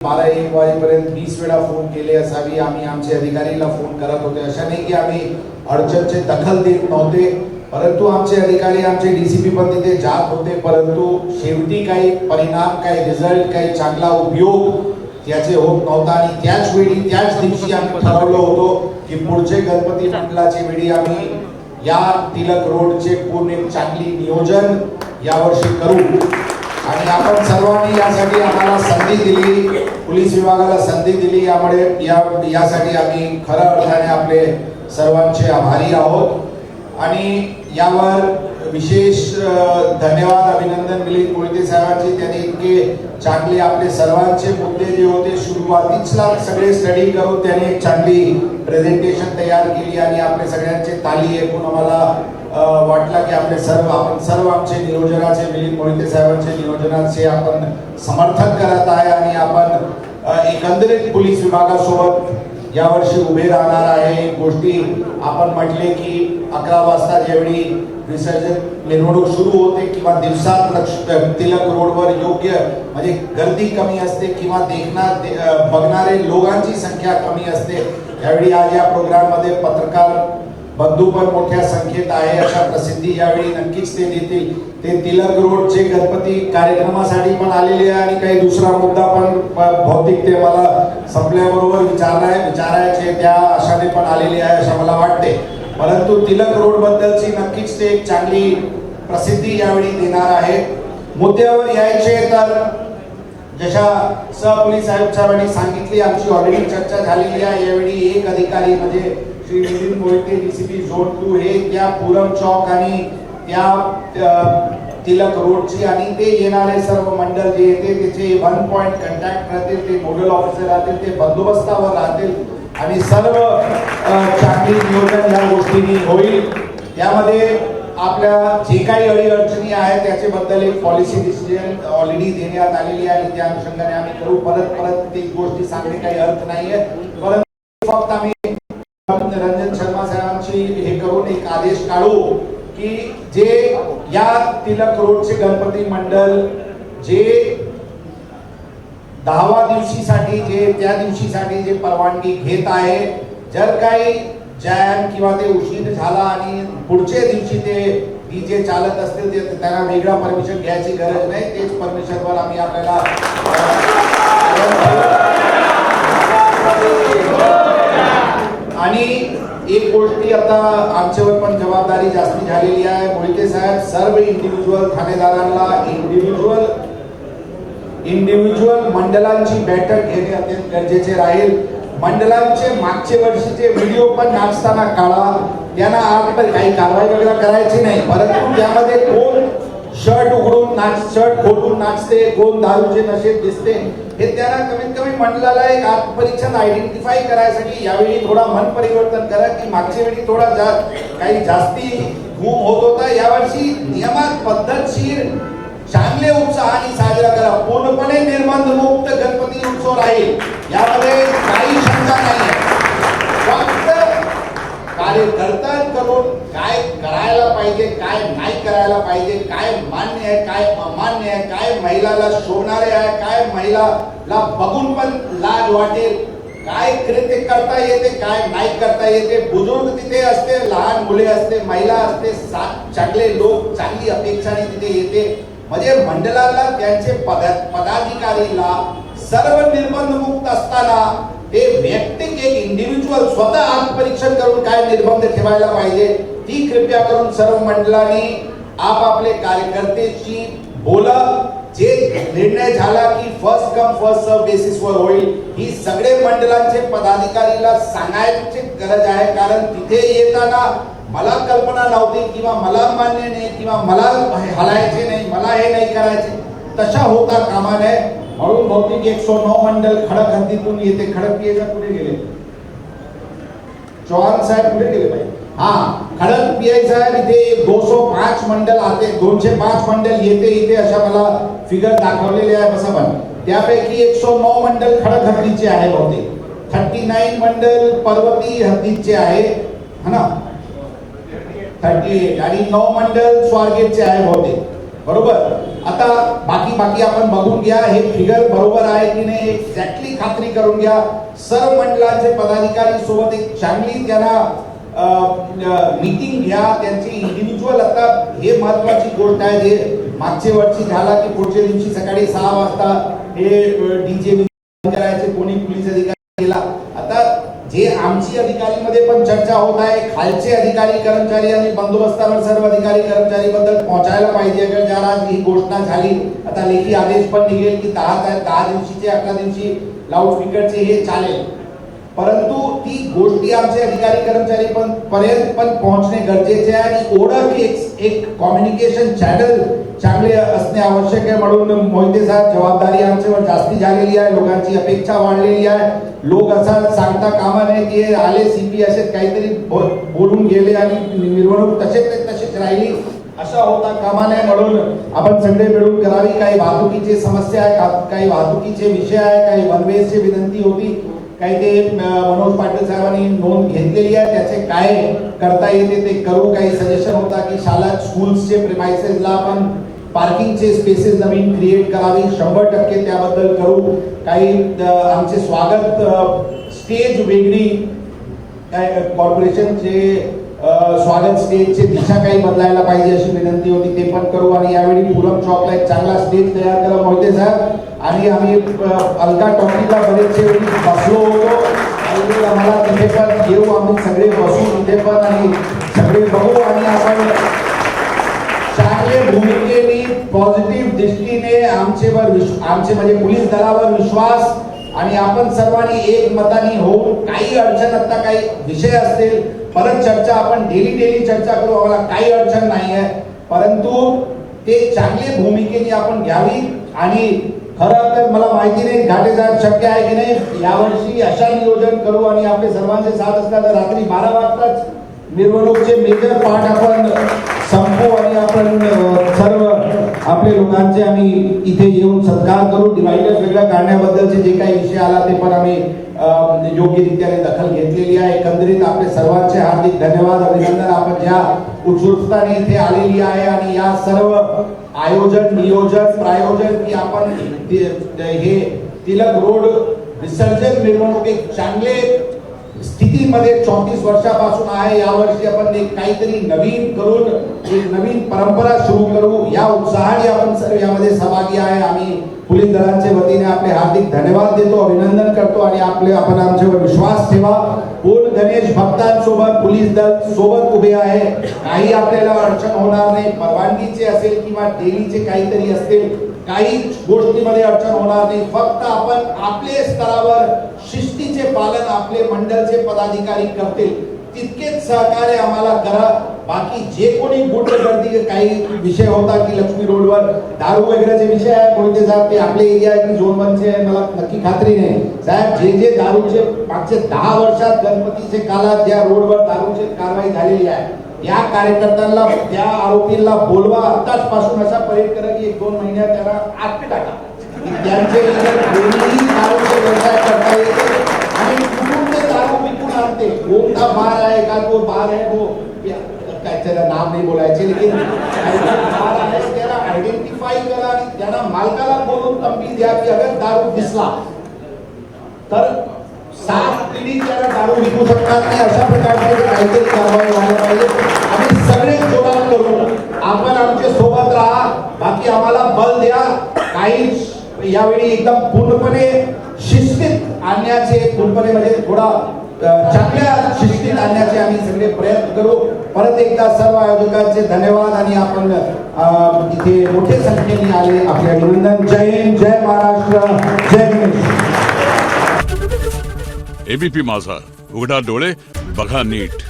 12-1 वाजेपर्यंत 20 वेळा फोन केले असावी. आम्ही आमचे अधिकारीला फोन करत होते. अशा नाही की आम्ही अडचणचे दखल देत नव्हते, परंतु आमचे अधिकारी आमचे डीसीपी पण तिथे जात होते. परंतु शेवटी काही परिणाम, काही रिझल्ट, काही चांगला उपयोग त्याचे होत नव्हता. आणि त्याच वेळी त्याच दिवशी आम्ही ठरवलं होतं की पुढचे गणपती मंडळाची वेळी आम्ही या तिलक रोडचे पूर्ण एक चांगली नियोजन यावर्षी करू. आणि आपण सर्वांनी यासाठी आम्हाला संधी दिली, पोलीस विभागाला संधी दिली, यामुळे यासाठी आम्ही खऱ्या अर्थाने आपले सर्वांचे आभारी आहोत. आणि यावर विशेष धन्यवाद, अभिनंदन मिलिंद मोहिते साहेबांचे. त्यांनी इतके चांगले आपले सर्वांचे मुद्दे जे होते सुरुवातीला सगळे स्टडी करून त्यांनी एक चांगली प्रेझेंटेशन तयार केली. आणि आपले सगळ्यांचे ताली ऐकून आम्हाला वाटलं की आपण सर्व आमचे नियोजनाचे, मिलिंद मोहिते साहेबांचे नियोजनाचे आपण समर्थन करत आहे. आणि आपण एकंदरीत पोलीस विभागासोबत यावर्षी उभे राहणार आहे. गोष्टी आपण म्हटले की 11 वाजता ज्यावेळी विसर्जन मिरवणूक सुरू होते किंवा दिवसात तिलक रोडवर योग्य म्हणजे गर्दी कमी असते किंवा बघणारे लोकांची संख्या कमी असते. यावेळी आज या प्रोग्राम मध्ये पत्रकार बंधू पण मोठ्या संख्येत आहे. अशा प्रसिद्धी यावेळी नक्कीच ते देतील. ते तिलक रोडचे गणपती कार्यक्रमासाठी पण आलेले आहे आणि काही दुसरा मुद्दा पण भौतिक ते मला संपल्याबरोबर विचारायचे त्या आशाने पण आलेले आहे असं मला वाटते. परंतु तिलक रोड बद्दलची नक्कीच ते एक चांगली प्रसिद्धी यावेळी देणार आहे. मुद्द्यावर यायचे तर जशा सहपोलीस आयुक्त साहेबांनी सांगितली, आमची ऑलरेडी चर्चा झालेली आहे. यावेळी एक अधिकारी म्हणजे श्री मिलिंद मोहिते डीसीपी झोन 2 हे त्या पूरम चौक आणि त्या तिलक रोडची आणि ते येणारे सर्व मंडळ जे येते त्याचे 1 पॉइंट कॉन्टॅक्ट राहतील, ते नोडल ऑफिसर राहतील, ते बंदोबस्तावर राहतील आणि सर्व चांगली नियोजन या गोष्टींनी होईल. त्यामध्ये आपल्या जे काही अडीअडचणी आहेत त्याच्याबद्दल एक पॉलिसी डिसिजन ऑलरेडी देण्यात आलेली आहे आणि त्या अनुषंगाने आम्ही करू. परत ती गोष्टी सांगणे काही अर्थ नाहीये. परंतु फक्त आम्ही रंजन शर्मा साहेबांची हे करून एक आदेश काढू की जे या तिलक रोडचे गणपती मंडळ जे 10व्या दिवशीसाठी त्या दिवशीसाठी जे परवानगी घेत आहे, जर काही जॅम किंवा ते उशीर झाला आणि पुढच्या दिवशी ते डीजे चालत असतील ते त्यांना वेगळा परमिशन घ्यायची गरज नाही. तेच परमिशनवर आम्ही आपल्याला आणि एक गोष्टी आता आमच्यावर पण जबाबदारी जास्ती झालेली आहे. मोहिते साहेब सर्व इंडिव्हिज्युअल ठाणेदारांना इंडिव्हिज्युअल मंडळांची बैठक घेणे अत्यंत गरजेचे राहील. मंडळांचे मागचे वर्षीचे व्हिडिओ पण नाचताना काढा. त्यांना आज काही कारवाई वगैरे करायची नाही, परंतु त्यामध्ये कोण शर्ट खोलून नाचते, कोण दारूचे नशेत दिसते, हे त्यांना कमीत कमी मंडळाला एक आत्मपरीक्षण आयडेंटिफाय करायसाठी यावेळी थोडा मन परिवर्तन करा की मागच्या वेळी थोडा काही जास्ती धूम होत होता. यावर्षी नियमात पद्धतशीर चांगले उत्साहाने साजरा करा. पूर्णपणे निर्बंधमुक्त गणपती उत्सव राहील, यामध्ये काही शंका नाही. फक्त कार्यकर्त्यांकडून काय करायला पाहिजे, काय नाही करायला पाहिजे, काय मान्य आहे, काय अमान्य आहे, काय महिलाला शोभणारे आहे, काय महिलाला बघून पण लाज वाटेल, काय कृत्य करता येते, काय नाही करता येते. बुजुर्ग तिथे असते, लहान मुले असते, महिला असते, चांगले लोक, चांगली अपेक्षाने तिथे येते. म्हणजे मंडळाला त्यांचे पदाधिकारीला सर्व निर्बंध मुक्त असताना ते वैयक्तिक एक इंडिव्हिज्युअल स्वतः आत्मपरीक्षण करून काय निर्बंध ठेवायला पाहिजे ती कृपया करून सर्व मंडळांनी आपापले कार्यकर्त्याशी बोला. जे निर्णय झाला की फर्स्ट कम फर्स्ट सर्व बेसिसवर होईल, ही सगळे मंडळांचे पदाधिकारीला सांगायची गरज आहे. कारण तिथे येताना मला कल्पना नव्हती किंवा मला मान्य नाही किंवा मला हलायचे नाही, मला हे नाही करायचे, तशा होता कामा नये. म्हणून बहुतेक 109 मंडळ खडक हद्दीतून येते. खडक पीएचा कुठे गेले? चौहान साहेब कुठे गेले पाहिजे? खडक पीआई साहेब इथे 205 मंडळ आते, 205 मंडळ येते इथे अशा मला फिगर दाखवलेले आहे. बसा पण त्यापैकी 109 मंडळ खडक हद्दीचे आहे बहुतेक. 39 मंडळ पर्वती हद्दीचे आहे है ना, 38 आणि 9 मंडळ स्वारगेटचे आहे बहुतेक, बरोबर. आता बाकी आपण बघून घ्या, हे फिगर बरोबर आहे की नाही एक्झॅक्टली खात्री करून घ्या. सर्व मंडळाचे पदाधिकारी सोबत एक चांगली त्यांना मीटिंग घ्या, त्यांची इंडिव्हिज्युअल. आता हे महत्वाची गोष्ट आहे, जे मागच्या वर्षी झाला की पुढच्या दिवशी सकाळी 6 वाजता हे डीजे करायचे, कोणी पोलीस अधिकारी गेला. आता जे आमची अधिकारीमध्ये पण चर्चा होत आहे, खालचे अधिकारी कर्मचारी आणि बंदोबस्तावर सर्व अधिकारी कर्मचारी बद्दल पोहोचायला पाहिजे. अगर जर आज ही घोषणा झाली, आता लेखी आदेश पण निघेल की 10 दिवशीचे 11 दिवशी लाऊडस्पीकरचे हे चालेल, परंतु ती गोष्टी आमचे अधिकारी कर्मचारी पण पर्यंत पण पोहोचणे गरजेचे आहे. आणि ओळख एक कम्युनिकेशन चॅनल चांगले असणे आवश्यक आहे. म्हणून मोहिते साहेब, जबाबदारी आमच्यावर जास्ती झालेली आहे, लोकांची अपेक्षा वाढलेली आहे. लोक असं सांगता कामा नये की आले सीपी असे काहीतरी बोलून गेले आणि मिरवणूक तसेच राहिली, असा होता कामा नये. म्हणून आपण सगळे मिळून करावी. काही वाहतुकीची समस्या आहे, काही वाहतुकीचे विषय आहे, काही वनवेची विनंती होती, काही ते मनोज पाटील साहेबांनी नोंद घेतलेली आहे, त्याचे काय करता येते ते करू. काही सजेशन होता की शाळा स्कूल्सचे प्रेमाइसेसला आपण पार्किंगचे स्पेसेस नवीन क्रिएट करावी, 100% त्याबद्दल करू. काही आमचे स्वागत स्टेज वेगळी, कॉर्पोरेशनचे स्वागत स्टेजची दिशा काही बदलायला पाहिजे अशी विनंती होती, ते पण करू. आणि यावेळी पूरम चौकला एक चांगला स्टेज तयार करा मोहिते साहेब. आणि आम्ही अलका टॉकीला बरेचसे वेळी बसलो होतो, आणि आम्हाला तिथे पण येऊ, आम्ही सगळे बसू तिथे पण आणि सगळे बघू. आणि आपण चांगले भूमिकेने पॉझिटिव्ह दृष्टीने आमचे म्हणजे पोलीस दलावर विश्वास, आणि आपण सर्वांनी एक मताने होऊन काही अडचण, आता काही विषय असतील परत चर्चा, आपण डेली चर्चा करू, आम्हाला काही अडचण नाही आहे, परंतु ते चांगले भूमिकेने आपण घ्यावी. आणि खरं तर मला माहिती नाही घाटे साहेब शक्य आहे की नाही, यावर्षी अशा नियोजन करू आणि आपले सर्वांचे साथ असला तर रात्री 12 वाजताच मिरवणूकचे मेजर पार्ट आपण संपू आणि आपण सर्व आपले लोकांचे आम्ही इथे येऊन सत्कार करू. डिवायडर्स वेगळं काढण्याबद्दलचे जे काही विषय आला ते पण आम्ही योग्यरित्याने दखल घेतलेली आहे. एकंदरीत आपले सर्वांचे हार्दिक धन्यवाद, अभिनंदन. आपण ज्या उत्सुकताने इथे आलेली आहे आणि या सर्व आयोजन, नियोजन, प्रायोजन की आपण हे तिलक रोड विसर्जन मिरवणूक एक चांगले स्थितीमध्ये 34 वर्षापासून आहे. यावर्षी आपण एक काहीतरी नवीन करून एक नवीन परंपरा सुरू करू, या उत्साहाने आपण सर्व यामध्ये सहभागी आहे. आम्ही पोलीस दलांच्या वतीने आपले हार्दिक धन्यवाद देतो, अभिनंदन करतो. आणि आपण आमच्यावर विश्वास ठेवा. पूर्ण गणेश भक्तांसोबत पोलीस दल सोबत उभे आहे, काही आपल्याला अडचण होणार नाही. परवानगीचे असेल किंवा डेलीचे काहीतरी असतील, काही गोष्टीमध्ये अडचण होणार नाही. फक्त आपण आपले स्तरावर शिस्तीचे पालन आपले मंडळचे पदाधिकारी करतील तितकेच सहकार्य आम्हाला करा. बाकी जे कोणी गुंडगर्दी काही विषय होता की लक्ष्मी रोडवर दारू वगैरेचे विषय आहे, कोणते साहेब ते आपले एरिया आहे की झोन 1 चे, मला नक्की खात्री नाही साहेब. जे दारूचे मागचे 10 वर्षात गणपतीचे काळात ज्या रोडवर दारूची कारवाई झालेली आहे, या कार्यकर्त्यांना, त्या आरोपींना बोलवा आताच पासून, असा परेड करा की 1-2 महिन्यात त्याला आत टाका. त्यांचे कोणीही दारूचे व्यवसाय करता येते आणि कुठून ते दारू विकून आणते, कोणता बार आहे का, तो बार आहे वो काय त्याला नाम नाही बोलायचे, लेकिन बार आहे त्याला आयडेंटिफाई करा आणि त्यांना मालकाला बोलून तंबी द्या की अगर दारू दिसला तर 7 पिढी त्याला दारू विकू शकतात नाही, अशा प्रकारचे काहीतरी कारवाई व्हायला पाहिजे. आम्ही सगळे जोरात करू, आपण आमच्या सोबत राहा, बाकी आम्हाला बल द्या. काही यावेळी एकदम पूर्णपणे शिस्तीत आणण्याचे, पूर्णपणे म्हणजे थोडा चांगल्या शिस्तीत आणण्याचे आम्ही सगळे प्रयत्न करू. परत एकदा सर्व आयोजकांचे धन्यवाद. आणि आपण इथे मोठ्या संख्येने आले, आपले अभिनंदन. जय हिंद, जय महाराष्ट्र, जय गणेश. एबीपी माझा, उघडा डोळे बघा नीट.